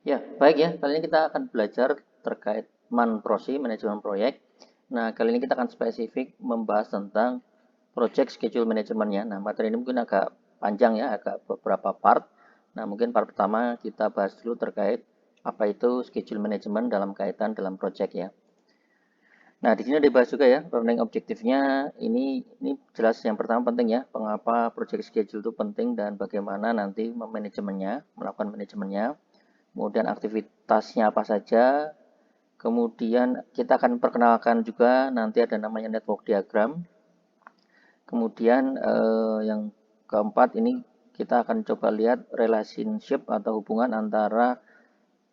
Ya, baik ya. Kali ini kita akan belajar terkait MAN-PROSI, manajemen proyek. Nah, kali ini kita akan spesifik membahas tentang project schedule manajemennya. Nah, materi ini mungkin agak panjang ya, agak beberapa part. Nah, mungkin part pertama kita bahas dulu terkait apa itu schedule management dalam kaitan dalam project ya. Nah, di sini dibahas juga ya, running objektifnya. Ini jelas yang pertama penting ya, mengapa project schedule itu penting dan bagaimana nanti memanajemennya, melakukan manajemennya. Kemudian aktivitasnya apa saja, kemudian kita akan perkenalkan juga nanti ada namanya network diagram, kemudian yang keempat ini kita akan coba lihat relationship atau hubungan antara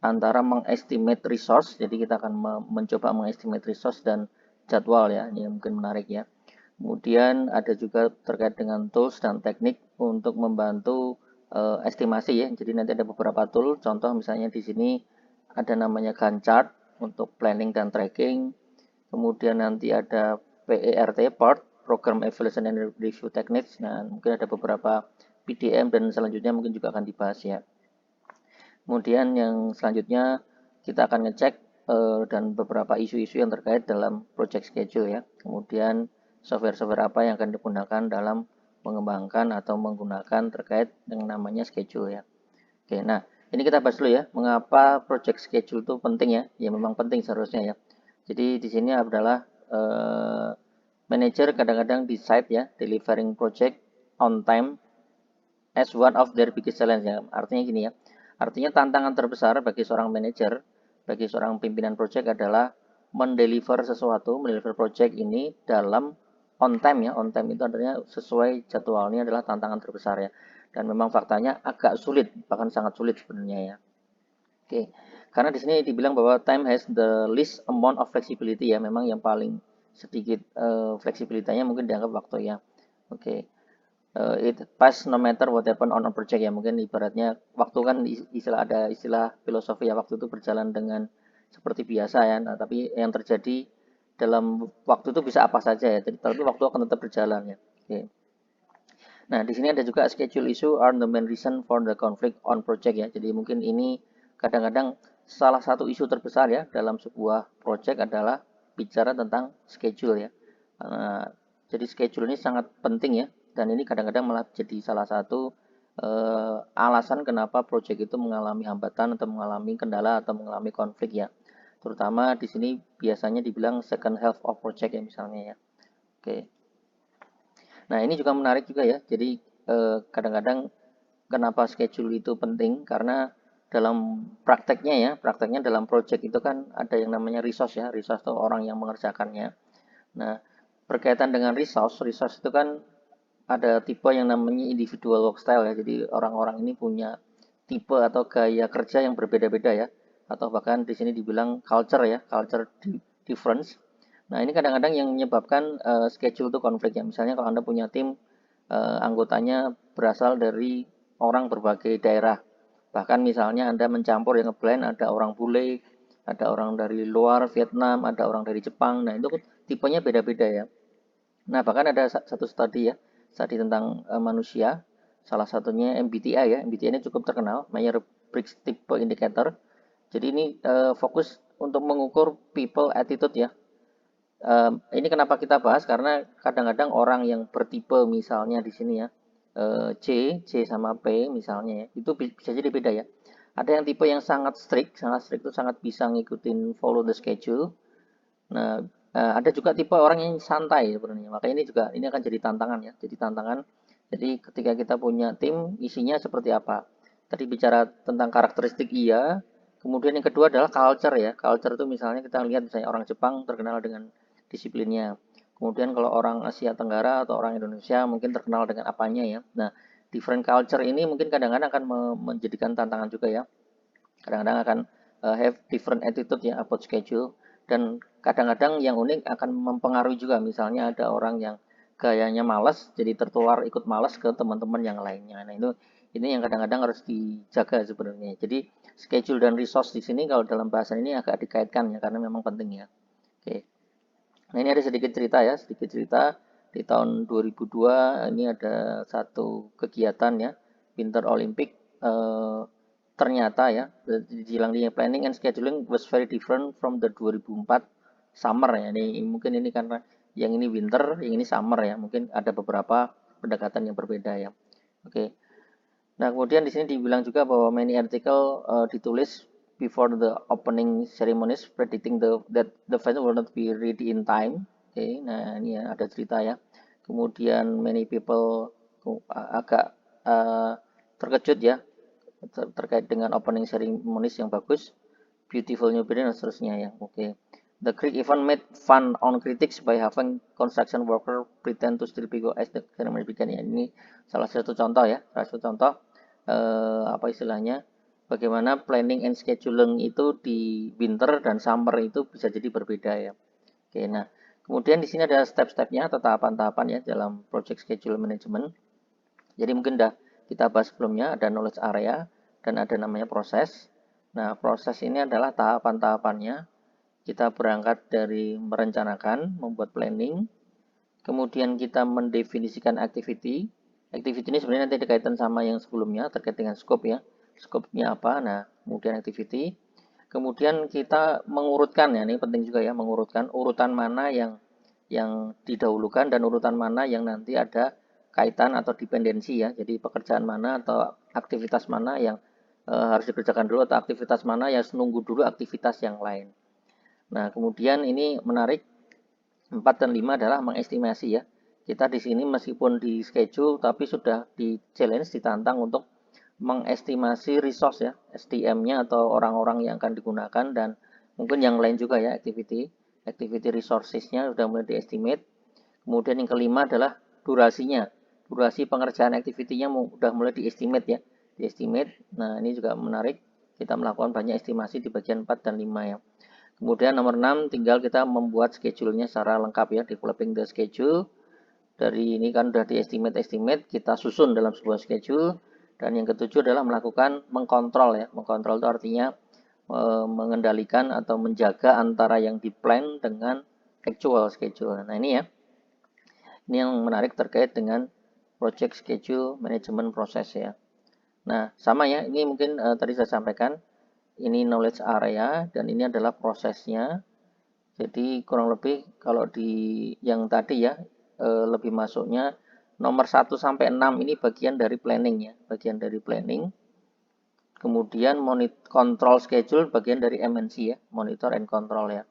antara mengestimate resource, jadi kita akan mencoba mengestimate resource dan jadwal ya, ini mungkin menarik ya. Kemudian ada juga terkait dengan tools dan teknik untuk membantu estimasi ya. Jadi nanti ada beberapa tool, contoh misalnya di sini ada namanya Gantt chart untuk planning dan tracking. Kemudian nanti ada PERT part, Program Evaluation and Review Techniques. Nah, mungkin ada beberapa PDM dan selanjutnya mungkin juga akan dibahas ya. Kemudian yang selanjutnya kita akan ngecek dan beberapa isu-isu yang terkait dalam project schedule ya. Kemudian software-software apa yang akan digunakan dalam mengembangkan atau menggunakan terkait dengan namanya schedule ya. Oke, nah ini kita bahas dulu ya, mengapa project schedule itu penting ya? Ya memang penting seharusnya ya. Jadi di sini adalah manager kadang-kadang decide ya, delivering project on time as one of their biggest challenge ya. Artinya gini ya. Artinya tantangan terbesar bagi seorang manajer, bagi seorang pimpinan project adalah mendeliver sesuatu, mendeliver project ini dalam on time ya. On time itu artinya sesuai jadwalnya adalah tantangan terbesar ya. Dan memang faktanya agak sulit, bahkan sangat sulit sebenarnya ya. Oke. Karena di sini dibilang bahwa time has the least amount of flexibility ya. Memang yang paling sedikit fleksibilitasnya mungkin dianggap waktu ya. Oke. It pass no matter what happen on a project ya, mungkin ibaratnya waktu kan istilah, ada istilah filosofi ya, waktu itu berjalan dengan seperti biasa ya. Nah, tapi yang terjadi dalam waktu itu bisa apa saja ya, tapi waktu akan tetap berjalan ya. Oke. Nah, di sini ada juga schedule issue are the main reason for the conflict on project ya. Jadi mungkin ini kadang-kadang salah satu isu terbesar ya dalam sebuah project adalah bicara tentang schedule ya. Nah, jadi schedule ini sangat penting ya, dan ini kadang-kadang malah jadi salah satu alasan kenapa project itu mengalami hambatan atau mengalami kendala atau mengalami konflik ya. Terutama di sini biasanya dibilang second half of project ya misalnya ya. Oke. Nah, ini juga menarik juga ya. Jadi kadang-kadang kenapa schedule itu penting, karena dalam prakteknya ya, prakteknya dalam project itu kan ada yang namanya resource ya. Resource itu orang yang mengerjakannya. Nah, berkaitan dengan resource, resource itu kan ada tipe yang namanya individual work style ya. Jadi orang-orang ini punya tipe atau gaya kerja yang berbeda-beda ya. Atau bahkan di sini dibilang culture ya, culture difference. Nah, ini kadang-kadang yang menyebabkan schedule itu konflik ya. Misalnya kalau Anda punya tim, anggotanya berasal dari orang berbagai daerah. Bahkan misalnya Anda mencampur yang ngeblend, ada orang bule, ada orang dari luar Vietnam, ada orang dari Jepang. Nah, itu tipenya beda-beda ya. Nah, bahkan ada satu studi ya, studi tentang manusia, salah satunya MBTI ya. MBTI ini cukup terkenal, Myers-Briggs Type Indicator. Jadi ini fokus untuk mengukur people attitude ya. Ini kenapa kita bahas, karena kadang-kadang orang yang bertipe misalnya di sini ya, C sama P misalnya ya, itu bisa jadi beda ya. Ada yang tipe yang sangat strict itu sangat bisa ngikutin follow the schedule. Nah, ada juga tipe orang yang santai sebenarnya. Maka ini akan jadi tantangan ya. Jadi tantangan. Jadi ketika kita punya tim, isinya seperti apa? Tadi bicara tentang karakteristik iya. Kemudian yang kedua adalah culture ya. Culture itu misalnya kita lihat misalnya orang Jepang terkenal dengan disiplinnya. Kemudian kalau orang Asia Tenggara atau orang Indonesia mungkin terkenal dengan apanya ya. Nah, different culture ini mungkin kadang-kadang akan menjadikan tantangan juga ya. Kadang-kadang akan have different attitude ya about schedule, dan kadang-kadang yang unik akan mempengaruhi juga, misalnya ada orang yang gayanya malas jadi tertular ikut malas ke teman-teman yang lainnya. Nah, ini yang kadang-kadang harus dijaga sebenarnya. Jadi schedule dan resource di sini kalau dalam bahasan ini agak dikaitkan ya, karena memang penting ya. Oke. Nah, ini ada sedikit cerita ya, sedikit cerita di tahun 2002 ini ada satu kegiatan ya, Winter Olympic. ternyata ya, dibilang di planning and scheduling was very different from the 2004 summer ya. Ini mungkin ini karena yang ini winter, yang ini summer ya. Mungkin ada beberapa pendekatan yang berbeda ya. Oke. Nah, kemudian di sini dibilang juga bahwa many article ditulis before the opening ceremonies predicting that the event will not be ready in time. Oke, nah ini ya, ada cerita ya. Kemudian many people agak terkejut ya terkait dengan opening ceremonies yang bagus, beautiful new building dan seterusnya ya. Oke. The Greek even made fun on critics by having construction worker pretend to still go as the ceremony began ya. Ini salah satu contoh ya, salah satu contoh apa istilahnya, bagaimana planning and scheduling itu di winter dan summer itu bisa jadi berbeda ya. Oke, nah kemudian di sini ada step-stepnya atau tahapan-tahapan ya dalam project schedule management. Jadi mungkin udah kita bahas sebelumnya, ada knowledge area dan ada namanya proses. Nah, proses ini adalah tahapan-tahapannya. Kita berangkat dari merencanakan, membuat planning, kemudian kita mendefinisikan activity. Activity ini sebenarnya nanti dikaitkan sama yang sebelumnya, terkait dengan scope ya. Scope-nya apa, nah kemudian activity. Kemudian kita mengurutkan ya, ini penting juga ya, mengurutkan urutan mana yang didahulukan dan urutan mana yang nanti ada kaitan atau dependensi ya. Jadi pekerjaan mana atau aktivitas mana yang harus dikerjakan dulu atau aktivitas mana yang nunggu dulu aktivitas yang lain. Nah, kemudian ini menarik 4 dan 5 adalah mengestimasi ya. Kita di sini meskipun di schedule tapi sudah di challenge, ditantang untuk mengestimasi resource ya, SDM-nya atau orang-orang yang akan digunakan dan mungkin yang lain juga ya, activity resources-nya sudah mulai diestimate. Kemudian yang kelima adalah durasinya. Durasi pengerjaan activity-nya sudah mulai diestimate ya. Diestimate. Nah, ini juga menarik. Kita melakukan banyak estimasi di bagian 4 dan 5 ya. Kemudian nomor 6 tinggal kita membuat schedule-nya secara lengkap ya, developing the schedule. Dari ini kan sudah estimate, kita susun dalam sebuah schedule. Dan yang ketujuh adalah melakukan mengkontrol ya. Mengkontrol itu artinya mengendalikan atau menjaga antara yang di plan dengan actual schedule. Nah, ini ya. Ini yang menarik terkait dengan project schedule management proses ya. Nah, sama ya. Ini mungkin tadi saya sampaikan. Ini knowledge area dan ini adalah prosesnya. Jadi kurang lebih kalau di yang tadi ya lebih masuknya nomor 1 sampai 6 ini bagian dari planning ya, bagian dari planning. Kemudian control schedule bagian dari MNC ya, monitor and control ya.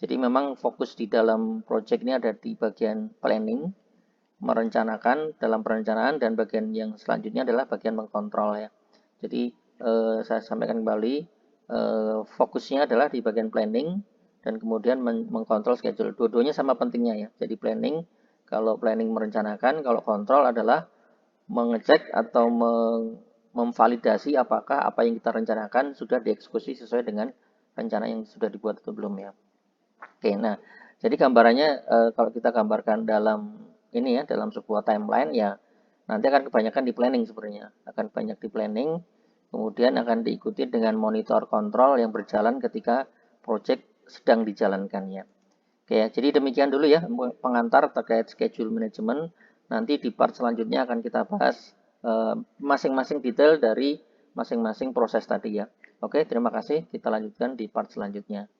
Jadi memang fokus di dalam project ini ada di bagian planning, merencanakan dalam perencanaan dan bagian yang selanjutnya adalah bagian mengkontrol ya. Jadi saya sampaikan kembali fokusnya adalah di bagian planning dan kemudian mengkontrol schedule. Dua-duanya sama pentingnya ya. Jadi planning, kalau planning merencanakan, kalau kontrol adalah mengecek atau memvalidasi apakah apa yang kita rencanakan sudah dieksekusi sesuai dengan rencana yang sudah dibuat atau belum ya. Oke, nah jadi gambarannya kalau kita gambarkan dalam ini ya, dalam sebuah timeline ya, nanti akan kebanyakan di planning sebenarnya, akan banyak di planning. Kemudian akan diikuti dengan monitor kontrol yang berjalan ketika project sedang dijalankan ya. Oke, jadi demikian dulu ya pengantar terkait schedule management. Nanti di part selanjutnya akan kita bahas masing-masing detail dari masing-masing proses tadi ya. Oke, terima kasih. Kita lanjutkan di part selanjutnya.